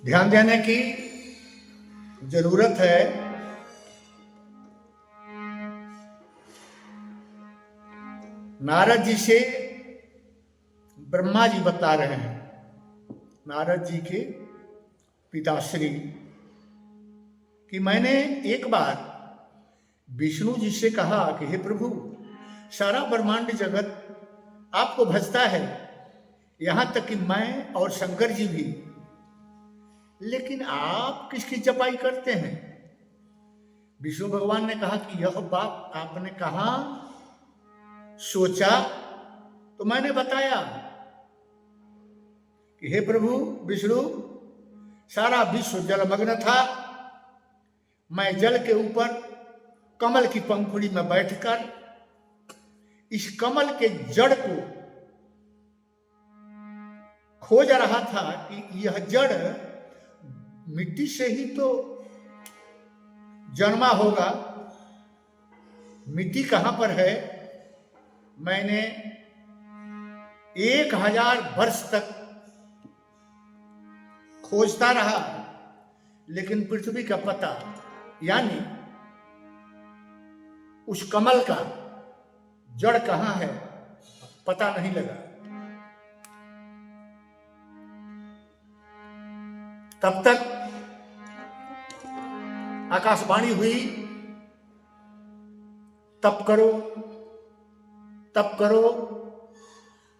ध्यान देने की जरूरत है। नारद जी से ब्रह्मा जी बता रहे हैं, नारद जी के पिताश्री, कि मैंने एक बार विष्णु जी से कहा कि हे प्रभु, सारा ब्रह्मांड जगत आपको भजता है, यहां तक कि मैं और शंकर जी भी, लेकिन आप किसकी जपाई करते हैं? विष्णु भगवान ने कहा कि यह बात आपने कहा सोचा तो मैंने बताया कि हे प्रभु विष्णु, सारा विश्व जलमग्न था, मैं जल के ऊपर कमल की पंखुड़ी में बैठकर इस कमल के जड़ को खोज रहा था कि यह जड़ मिट्टी से ही तो जन्मा होगा, मिट्टी कहां पर है। मैंने 1000 वर्ष तक खोजता रहा, लेकिन पृथ्वी का पता, यानी उस कमल का जड़ कहां है, पता नहीं लगा। तब तक आकाशवाणी हुई, तप करो तप करो।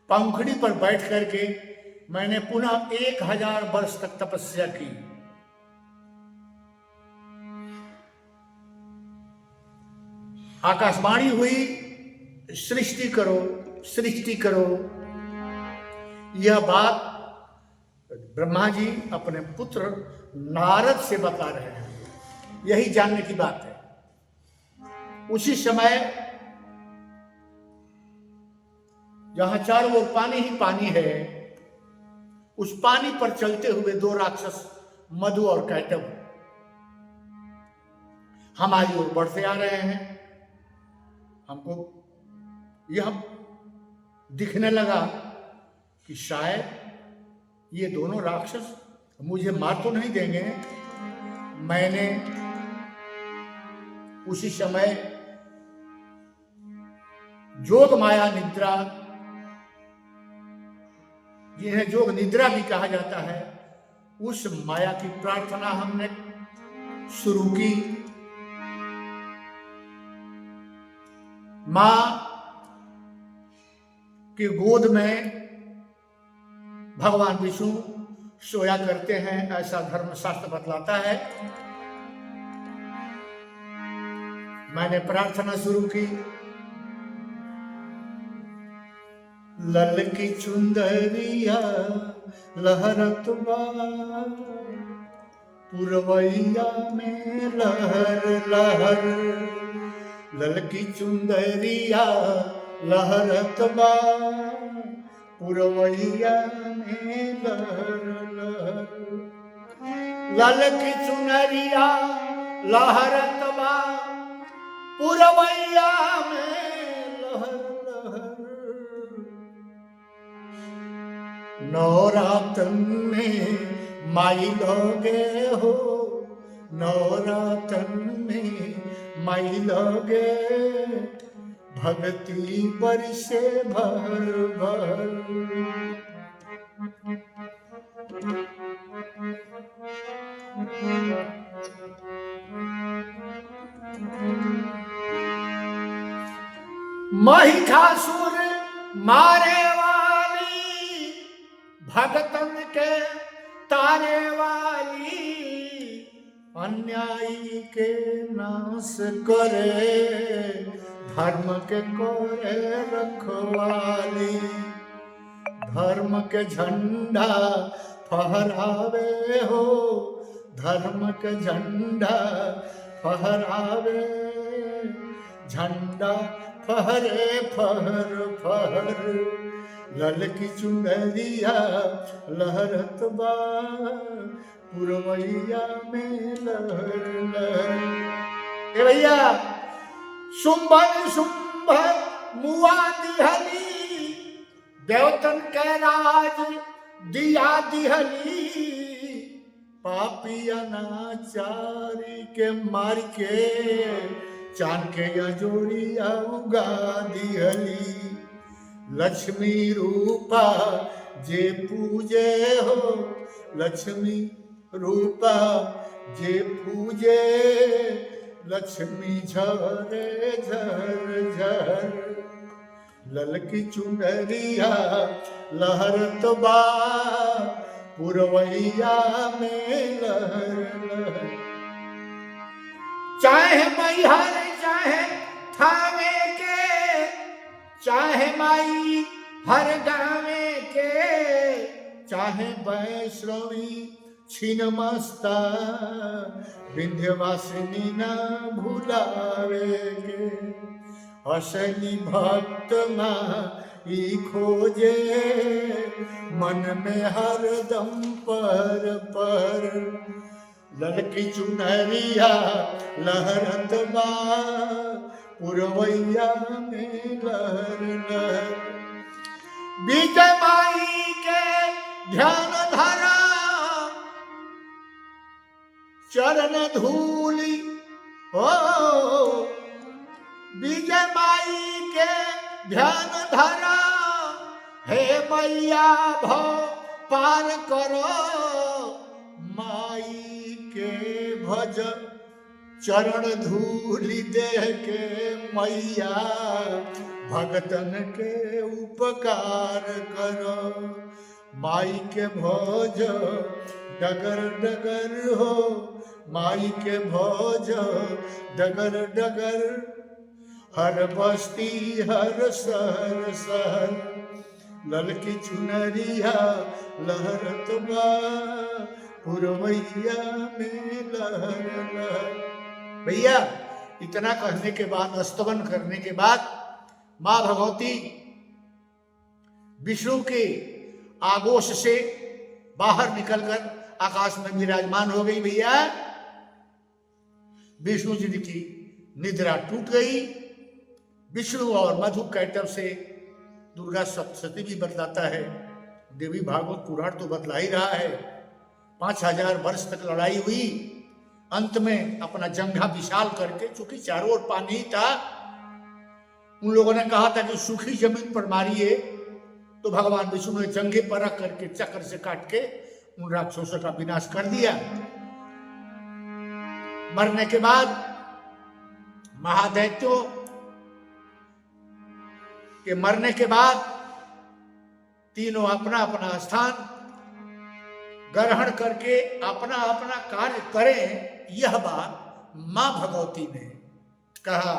पंखुड़ी पर बैठ करके मैंने पुनः 1000 वर्ष तक तपस्या की। आकाशवाणी हुई, सृष्टि करो सृष्टि करो। यह बात ब्रह्मा जी अपने पुत्र नारद से बता रहे हैं, यही जानने की बात है। उसी समय जहां चारों ओर पानी ही पानी है, उस पानी पर चलते हुए 2 राक्षस मधु और कैटव हमारी ओर बढ़ते आ रहे हैं। हमको यह दिखने लगा कि शायद ये दोनों राक्षस मुझे मार तो नहीं देंगे। मैंने उसी समय जोग माया निद्रा, जिन्हें जोग निद्रा भी कहा जाता है, उस माया की प्रार्थना हमने शुरू की। मां की गोद में भगवान विष्णु सोया करते हैं, ऐसा धर्मशास्त्र बतलाता है। मैंने प्रार्थना शुरू की। ललकी चुंदरिया लहरत बा, पुरवैया में लहर लहर। ललकी चुंदरिया लहरत बा, पुरवैया में लहर लहर। ललकी चुनरिया लहरत बा, पुरवैया में लहर लहर। नवरातन में माई लोगे हो, नवरातन में माई लोगे, भक्ति बरसे भर भर। महिषासुर मारे वाली, भगतन के तारे वाली, अन्यायी के नाश करे, धर्म के कोरे रखवाली। धर्म के झंडा फहरावे हो, धर्म के झंडा फहरावे, झंडा फहरे फहर फहर। ललकी चुनरिया लहरत बा, पुरवैया में लहर लहर। ए भैया, शुंभन शुंभ मुआ दिहली, देवतन के राज दिया दिहली, पापी अनाचारी के मार के चान के अजोरिया उगा दिहली। लक्ष्मी रूपा जे पूजे हो, लक्ष्मी रूपा जे पूजे, लक्ष्मी झरे झर झर। ललकी चुनरिया लहरत बा, पुरवैया में लहर लहर। चाहे मैहर चाहे थावे के, चाहे माई हर गावे के, चाहे वैष्णवी छिन्नमस्ता, विंध्यवासिनी न भुलावे के। असली भक्त माई खोजे, मन में हरदम पर पर। ललकी चुनरिया लहरत बा, पुरवैया में लहर लहर। विजय माई के ध्यान धरा, चरण धूलि हो। विजय माई के ध्यान धरा, हे मैया भव पार करो। माई के भज चरण धूलि देह के मैया, भगतन के उपकार करो। माई के भोज डगर डगर हो, माई के भोज डगर डगर। हर बस्ती हर शहर शहर, ललकी चुनरिया लहरत बा, पुरवैया में लहर लहर। भैया इतना कहने के बाद, स्तवन करने के बाद, माँ भगवती विष्णु के आगोश से बाहर निकलकर आकाश में विराजमान हो गई। भैया विष्णु जी की निद्रा टूट गई। विष्णु और मधु कैटव से दुर्गा सप्तशती भी बतलाता है, देवी भागवत पुराण तो बतला ही रहा है। 5000 वर्ष तक लड़ाई हुई। अंत में अपना जंघा विशाल करके, चूंकि चारों ओर पानी ही था, उन लोगों ने कहा था कि सूखी जमीन पर मारिए, तो भगवान विष्णु ने जंघे पर रख करके चक्र से काट के उन राक्षसों का विनाश कर दिया। मरने के बाद महादैत्यों के मरने के बाद तीनों अपना अपना स्थान ग्रहण करके अपना अपना कार्य करें, यह बात मां भगवती ने कहा।